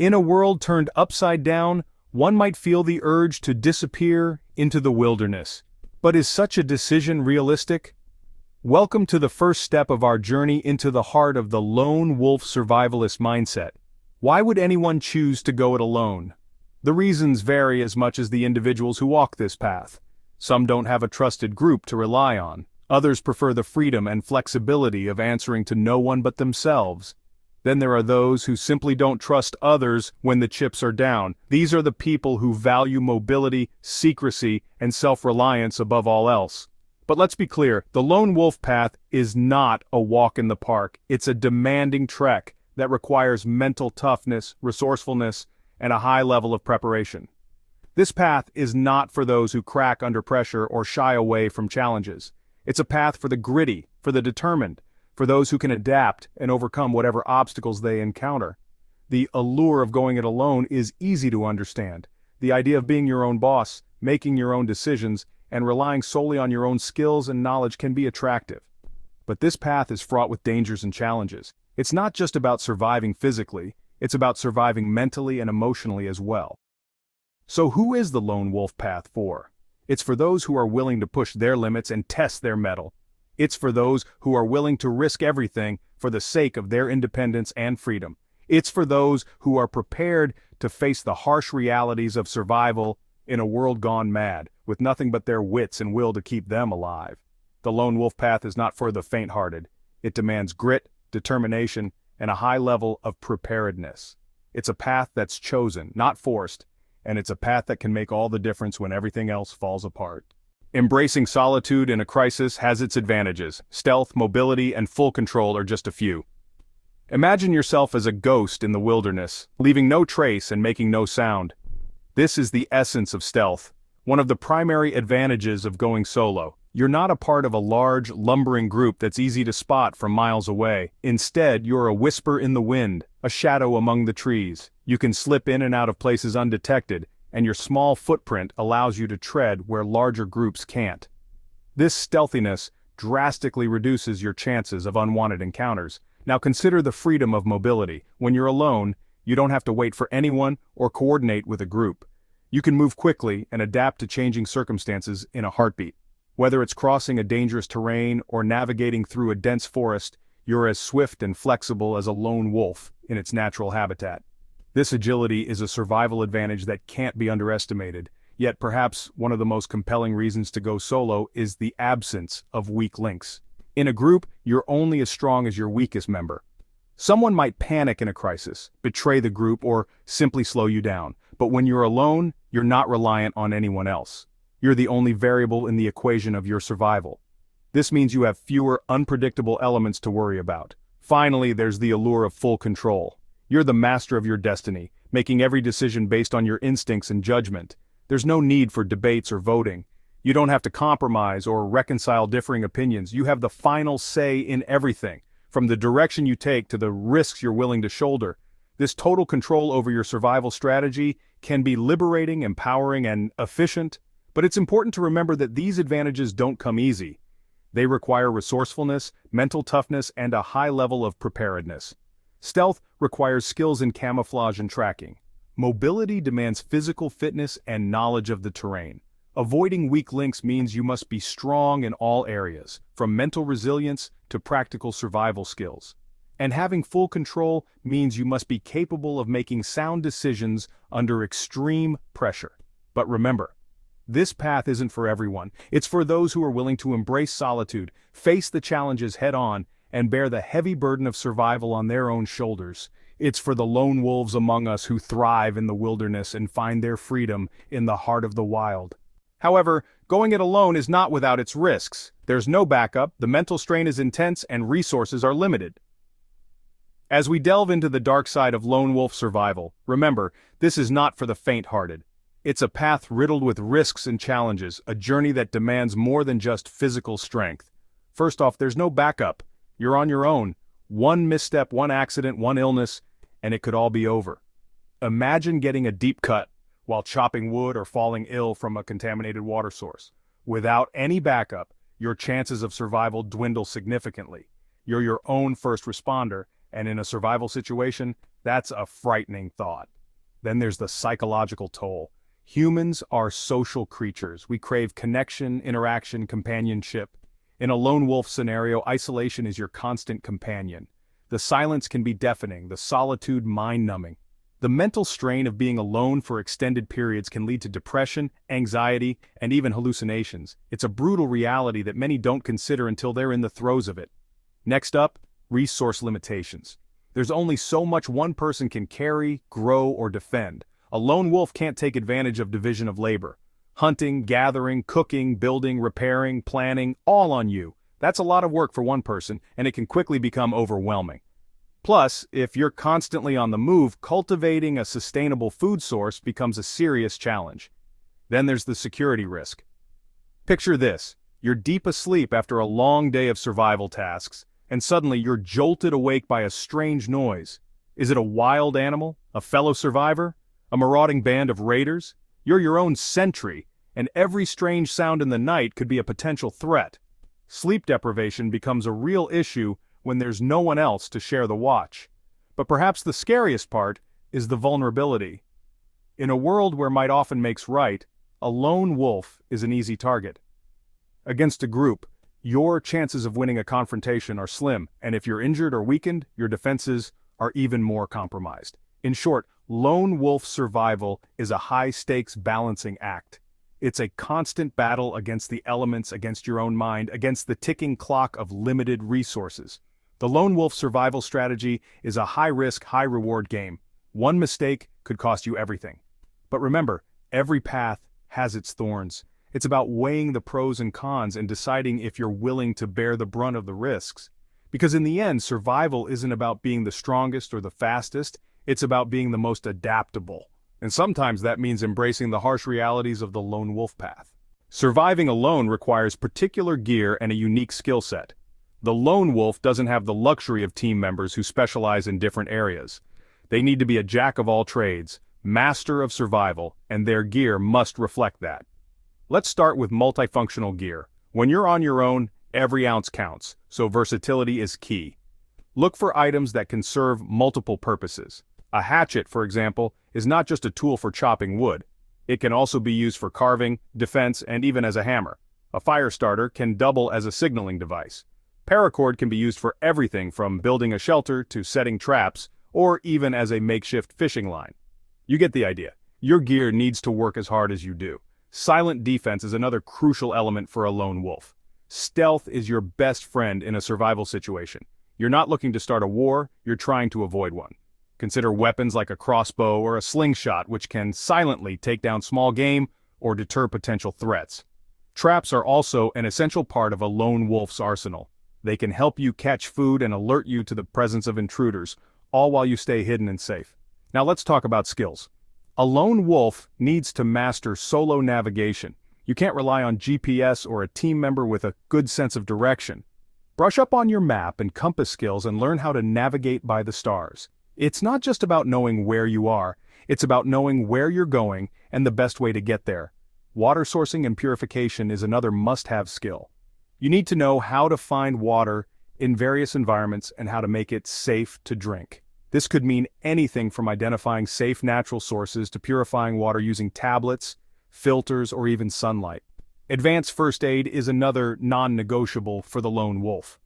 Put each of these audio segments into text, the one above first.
In a world turned upside down, one might feel the urge to disappear into the wilderness. But is such a decision realistic? Welcome to the first step of our journey into the heart of the lone wolf survivalist mindset. Why would anyone choose to go it alone? The reasons vary as much as the individuals who walk this path. Some don't have a trusted group to rely on. Others prefer the freedom and flexibility of answering to no one but themselves. Then there are those who simply don't trust others when the chips are down. These are the people who value mobility, secrecy, and self-reliance above all else. But let's be clear, the lone wolf path is not a walk in the park. It's a demanding trek that requires mental toughness, resourcefulness, and a high level of preparation. This path is not for those who crack under pressure or shy away from challenges. It's a path for the gritty, for the determined, for those who can adapt and overcome whatever obstacles they encounter. The allure of going it alone is easy to understand. The idea of being your own boss, making your own decisions, and relying solely on your own skills and knowledge can be attractive. But this path is fraught with dangers and challenges. It's not just about surviving physically, it's about surviving mentally and emotionally as well. So who is the lone wolf path for? It's for those who are willing to push their limits and test their mettle. It's for those who are willing to risk everything for the sake of their independence and freedom. It's for those who are prepared to face the harsh realities of survival in a world gone mad, with nothing but their wits and will to keep them alive. The lone wolf path is not for the faint-hearted. It demands grit, determination, and a high level of preparedness. It's a path that's chosen, not forced, and it's a path that can make all the difference when everything else falls apart. Embracing solitude in a crisis has its advantages. Stealth, mobility, and full control are just a few. Imagine yourself as a ghost in the wilderness, leaving no trace and making no sound. This is the essence of stealth, one of the primary advantages of going solo. You're not a part of a large, lumbering group that's easy to spot from miles away. Instead, you're a whisper in the wind, a shadow among the trees. You can slip in and out of places undetected, and your small footprint allows you to tread where larger groups can't. This stealthiness drastically reduces your chances of unwanted encounters. Now consider the freedom of mobility. When you're alone, you don't have to wait for anyone or coordinate with a group. You can move quickly and adapt to changing circumstances in a heartbeat. Whether it's crossing a dangerous terrain or navigating through a dense forest, you're as swift and flexible as a lone wolf in its natural habitat. This agility is a survival advantage that can't be underestimated, yet perhaps one of the most compelling reasons to go solo is the absence of weak links. In a group, you're only as strong as your weakest member. Someone might panic in a crisis, betray the group, or simply slow you down. But when you're alone, you're not reliant on anyone else. You're the only variable in the equation of your survival. This means you have fewer unpredictable elements to worry about. Finally, there's the allure of full control. You're the master of your destiny, making every decision based on your instincts and judgment. There's no need for debates or voting. You don't have to compromise or reconcile differing opinions. You have the final say in everything, from the direction you take to the risks you're willing to shoulder. This total control over your survival strategy can be liberating, empowering, and efficient, but it's important to remember that these advantages don't come easy. They require resourcefulness, mental toughness, and a high level of preparedness. Stealth requires skills in camouflage and tracking. Mobility demands physical fitness and knowledge of the terrain. Avoiding weak links means you must be strong in all areas, from mental resilience to practical survival skills. And having full control means you must be capable of making sound decisions under extreme pressure. But remember, this path isn't for everyone. It's for those who are willing to embrace solitude, face the challenges head-on, and bear the heavy burden of survival on their own shoulders. It's for the lone wolves among us who thrive in the wilderness and find their freedom in the heart of the wild. However, going it alone is not without its risks. There's no backup, the mental strain is intense, and resources are limited. As we delve into the dark side of lone wolf survival, remember, this is not for the faint-hearted. It's a path riddled with risks and challenges, a journey that demands more than just physical strength. First off, there's no backup. You're on your own. One misstep, one accident, one illness, and it could all be over. Imagine getting a deep cut while chopping wood or falling ill from a contaminated water source. Without any backup, your chances of survival dwindle significantly. You're your own first responder, and in a survival situation, That's a frightening thought. Then there's the psychological toll. Humans are social creatures. We crave connection, interaction, companionship. In a lone wolf scenario, isolation is your constant companion. The silence can be deafening, the solitude mind-numbing. The mental strain of being alone for extended periods can lead to depression, anxiety, and even hallucinations. It's a brutal reality that many don't consider until they're in the throes of it. Next up, resource limitations. There's only so much one person can carry, grow, or defend. A lone wolf can't take advantage of division of labor. Hunting, gathering, cooking, building, repairing, planning, all on you. That's a lot of work for one person, and it can quickly become overwhelming. Plus, if you're constantly on the move, cultivating a sustainable food source becomes a serious challenge. Then there's the security risk. Picture this: you're deep asleep after a long day of survival tasks, and suddenly you're jolted awake by a strange noise. Is it a wild animal? A fellow survivor? A marauding band of raiders? You're your own sentry, and every strange sound in the night could be a potential threat. Sleep deprivation becomes a real issue when there's no one else to share the watch. But perhaps the scariest part is the vulnerability. In a world where might often makes right, a lone wolf is an easy target. Against a group, your chances of winning a confrontation are slim, and if you're injured or weakened, your defenses are even more compromised. In short, lone wolf survival is a high-stakes balancing act. It's a constant battle against the elements, against your own mind, against the ticking clock of limited resources. The lone wolf survival strategy is a high-risk, high-reward game. One mistake could cost you everything. But remember, every path has its thorns. It's about weighing the pros and cons and deciding if you're willing to bear the brunt of the risks. Because in the end, survival isn't about being the strongest or the fastest, it's about being the most adaptable. And sometimes that means embracing the harsh realities of the lone wolf path. Surviving alone requires particular gear and a unique skill set. The lone wolf doesn't have the luxury of team members who specialize in different areas. They need to be a jack of all trades, master of survival, and their gear must reflect that. Let's start with multifunctional gear. When you're on your own, every ounce counts, so versatility is key. Look for items that can serve multiple purposes. A hatchet, for example, is not just a tool for chopping wood. It can also be used for carving, defense, and even as a hammer. A fire starter can double as a signaling device. Paracord can be used for everything from building a shelter to setting traps, or even as a makeshift fishing line. You get the idea. Your gear needs to work as hard as you do. Silent defense is another crucial element for a lone wolf. Stealth is your best friend in a survival situation. You're not looking to start a war, you're trying to avoid one. Consider weapons like a crossbow or a slingshot, which can silently take down small game or deter potential threats. Traps are also an essential part of a lone wolf's arsenal. They can help you catch food and alert you to the presence of intruders, all while you stay hidden and safe. Now let's talk about skills. A lone wolf needs to master solo navigation. You can't rely on GPS or a team member with a good sense of direction. Brush up on your map and compass skills and learn how to navigate by the stars. It's not just about knowing where you are, it's about knowing where you're going and the best way to get there. Water sourcing and purification is another must-have skill. You need to know how to find water in various environments and how to make it safe to drink. This could mean anything from identifying safe natural sources to purifying water using tablets, filters, or even sunlight. Advanced first aid is another non-negotiable for the lone wolf.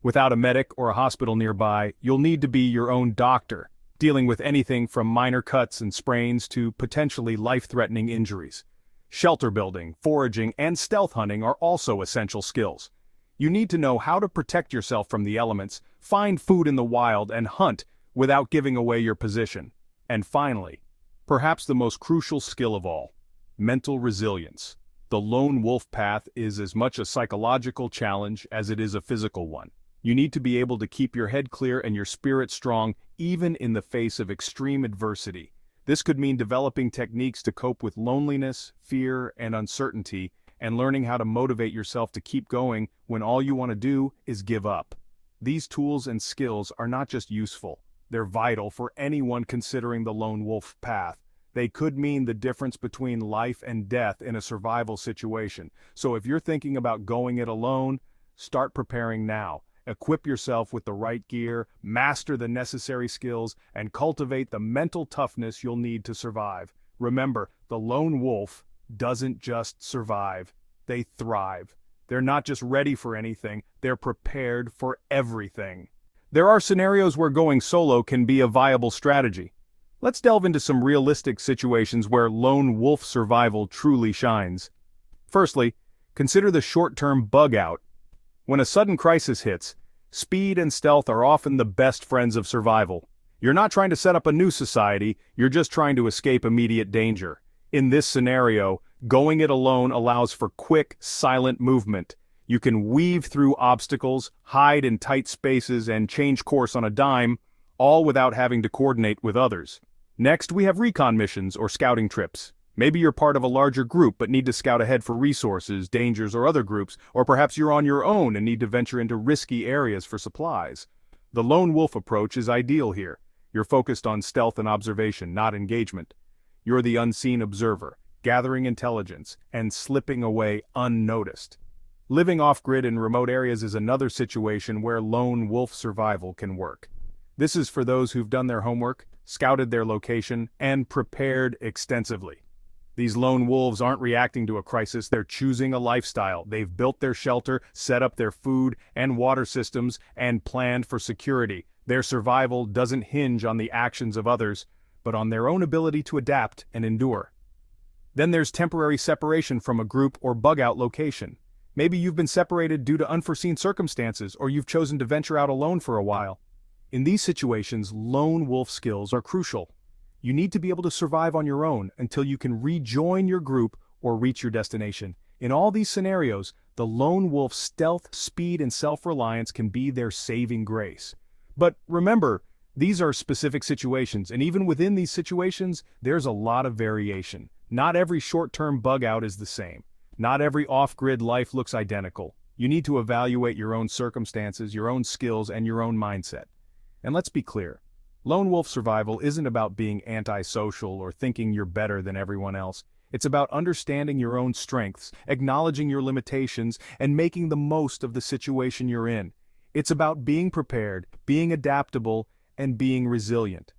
Without a medic or a hospital nearby, you'll need to be your own doctor, dealing with anything from minor cuts and sprains to potentially life-threatening injuries. Shelter building, foraging, and stealth hunting are also essential skills. You need to know how to protect yourself from the elements, find food in the wild, and hunt without giving away your position. And finally, perhaps the most crucial skill of all, mental resilience. The lone wolf path is as much a psychological challenge as it is a physical one. You need to be able to keep your head clear and your spirit strong even in the face of extreme adversity. This could mean developing techniques to cope with loneliness, fear, and uncertainty, and learning how to motivate yourself to keep going when all you want to do is give up. These tools and skills are not just useful, they're vital for anyone considering the lone wolf path. They could mean the difference between life and death in a survival situation. So if you're thinking about going it alone, start preparing now. Equip yourself with the right gear, master the necessary skills, and cultivate the mental toughness you'll need to survive. Remember, the lone wolf doesn't just survive, they thrive. They're not just ready for anything, they're prepared for everything. There are scenarios where going solo can be a viable strategy. Let's delve into some realistic situations where lone wolf survival truly shines. Firstly, consider the short-term bug out. When a sudden crisis hits, speed and stealth are often the best friends of survival. You're not trying to set up a new society, you're just trying to escape immediate danger. In this scenario, going it alone allows for quick, silent movement. You can weave through obstacles, hide in tight spaces, and change course on a dime, all without having to coordinate with others. Next, we have recon missions or scouting trips. Maybe you're part of a larger group but need to scout ahead for resources, dangers, or other groups, or perhaps you're on your own and need to venture into risky areas for supplies. The lone wolf approach is ideal here. You're focused on stealth and observation, not engagement. You're the unseen observer, gathering intelligence, and slipping away unnoticed. Living off-grid in remote areas is another situation where lone wolf survival can work. This is for those who've done their homework, scouted their location, and prepared extensively. These lone wolves aren't reacting to a crisis, they're choosing a lifestyle. They've built their shelter, set up their food and water systems, and planned for security. Their survival doesn't hinge on the actions of others, but on their own ability to adapt and endure. Then there's temporary separation from a group or bug-out location. Maybe you've been separated due to unforeseen circumstances, or you've chosen to venture out alone for a while. In these situations, lone wolf skills are crucial. You need to be able to survive on your own until you can rejoin your group or reach your destination. In all these scenarios, the lone wolf's stealth, speed, and self-reliance can be their saving grace. But remember, these are specific situations, and even within these situations, there's a lot of variation. Not every short-term bug-out is the same. Not every off-grid life looks identical. You need to evaluate your own circumstances, your own skills, and your own mindset. And let's be clear. Lone wolf survival isn't about being antisocial or thinking you're better than everyone else. It's about understanding your own strengths, acknowledging your limitations, and making the most of the situation you're in. It's about being prepared, being adaptable, and being resilient.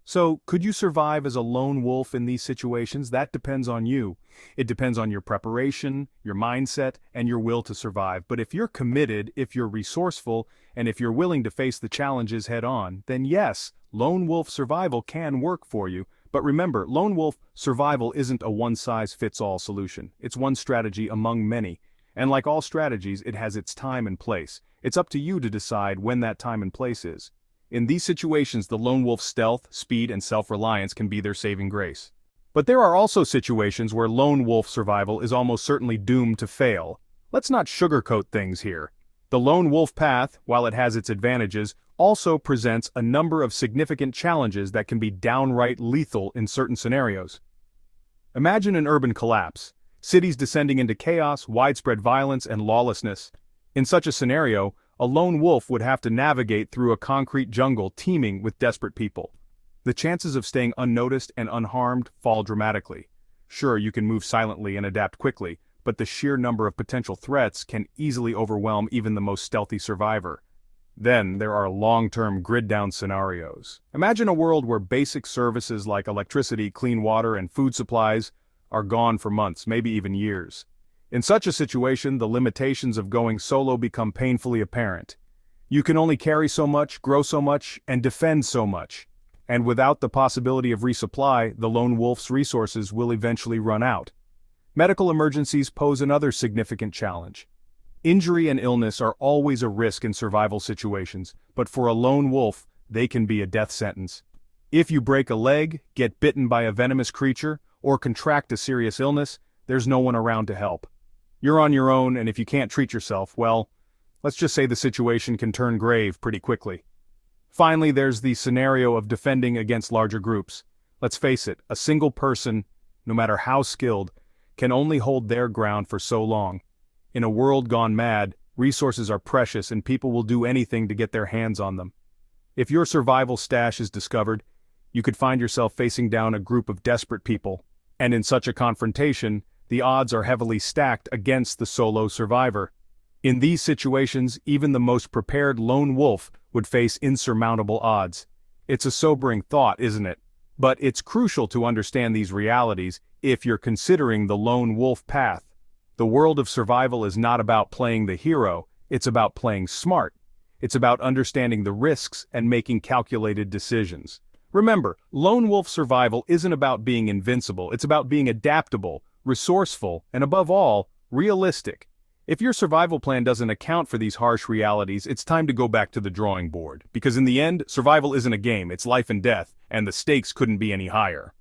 So, could you survive as a lone wolf in these situations? That depends on you. It depends on your preparation, your mindset, and your will to survive. But if you're committed, if you're resourceful, and if you're willing to face the challenges head on, then yes, lone wolf survival can work for you. But remember, lone wolf survival isn't a one-size-fits-all solution. It's one strategy among many. And like all strategies, it has its time and place. It's up to you to decide when that time and place is. In these situations, the lone wolf's stealth, speed, and self-reliance can be their saving grace. But there are also situations where lone wolf survival is almost certainly doomed to fail. Let's not sugarcoat things here. The lone wolf path, while it has its advantages, also presents a number of significant challenges that can be downright lethal in certain scenarios. Imagine an urban collapse, cities descending into chaos, widespread violence, and lawlessness. In such a scenario, a lone wolf would have to navigate through a concrete jungle teeming with desperate people. The chances of staying unnoticed and unharmed fall dramatically. Sure, you can move silently and adapt quickly, but the sheer number of potential threats can easily overwhelm even the most stealthy survivor. Then there are long-term grid-down scenarios. Imagine a world where basic services like electricity, clean water, and food supplies are gone for months, maybe even years. In such a situation, the limitations of going solo become painfully apparent. You can only carry so much, grow so much, and defend so much. And without the possibility of resupply, the lone wolf's resources will eventually run out. Medical emergencies pose another significant challenge. Injury and illness are always a risk in survival situations, but for a lone wolf, they can be a death sentence. If you break a leg, get bitten by a venomous creature, or contract a serious illness, there's no one around to help. You're on your own, and if you can't treat yourself, well, let's just say the situation can turn grave pretty quickly. Finally, there's the scenario of defending against larger groups. Let's face it, a single person, no matter how skilled, can only hold their ground for so long. In a world gone mad, resources are precious and people will do anything to get their hands on them. If your survival stash is discovered, you could find yourself facing down a group of desperate people, and in such a confrontation, the odds are heavily stacked against the solo survivor. In these situations, even the most prepared lone wolf would face insurmountable odds. It's a sobering thought, isn't it? But it's crucial to understand these realities if you're considering the lone wolf path. The world of survival is not about playing the hero, it's about playing smart. It's about understanding the risks and making calculated decisions. Remember, lone wolf survival isn't about being invincible, it's about being adaptable, resourceful, and above all, realistic. If your survival plan doesn't account for these harsh realities, it's time to go back to the drawing board. Because in the end, survival isn't a game, it's life and death, and the stakes couldn't be any higher.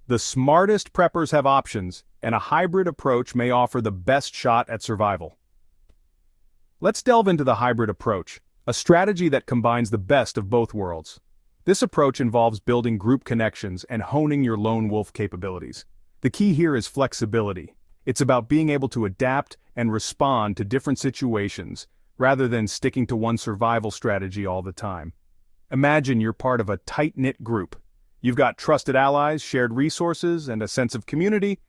The smartest preppers have options, and a hybrid approach may offer the best shot at survival. Let's delve into the hybrid approach, a strategy that combines the best of both worlds. This approach involves building group connections and honing your lone wolf capabilities. The key here is flexibility. It's about being able to adapt and respond to different situations, rather than sticking to one survival strategy all the time. Imagine you're part of a tight-knit group. You've got trusted allies, shared resources, and a sense of community.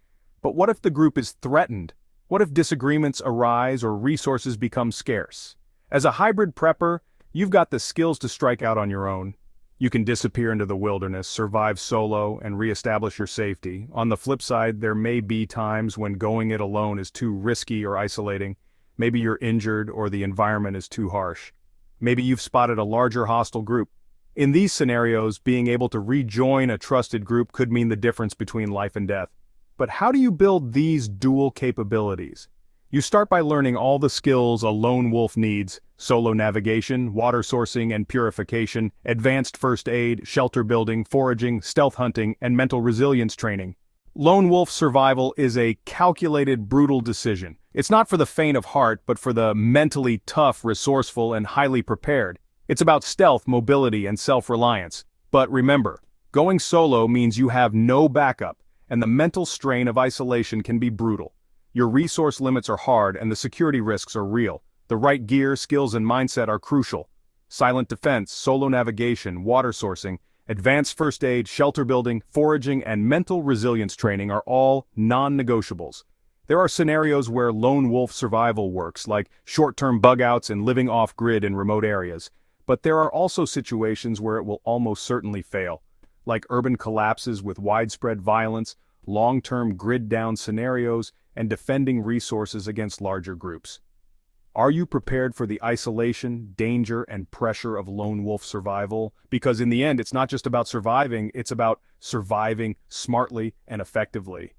But what if the group is threatened? What if disagreements arise or resources become scarce? As a hybrid prepper, you've got the skills to strike out on your own. You can disappear into the wilderness, survive solo, and reestablish your safety. On the flip side, there may be times when going it alone is too risky or isolating. Maybe you're injured or the environment is too harsh. Maybe you've spotted a larger hostile group. In these scenarios, being able to rejoin a trusted group could mean the difference between life and death. But how do you build these dual capabilities? You start by learning all the skills a lone wolf needs: solo navigation, water sourcing and purification, advanced first aid, shelter building, foraging, stealth hunting, and mental resilience training. Lone wolf survival is a calculated, brutal decision. It's not for the faint of heart, but for the mentally tough, resourceful, and highly prepared. It's about stealth, mobility, and self-reliance. But remember, going solo means you have no backup, and the mental strain of isolation can be brutal. Your resource limits are hard and the security risks are real. The right gear, skills, and mindset are crucial. Silent defense, solo navigation, water sourcing, advanced first aid, shelter building, foraging, and mental resilience training are all non-negotiables. There are scenarios where lone wolf survival works, like short-term bug-outs and living off-grid in remote areas. But there are also situations where it will almost certainly fail, like urban collapses with widespread violence, long-term grid-down scenarios, and defending resources against larger groups. Are you prepared for the isolation, danger, and pressure of lone wolf survival? Because in the end, it's not just about surviving, it's about surviving smartly and effectively.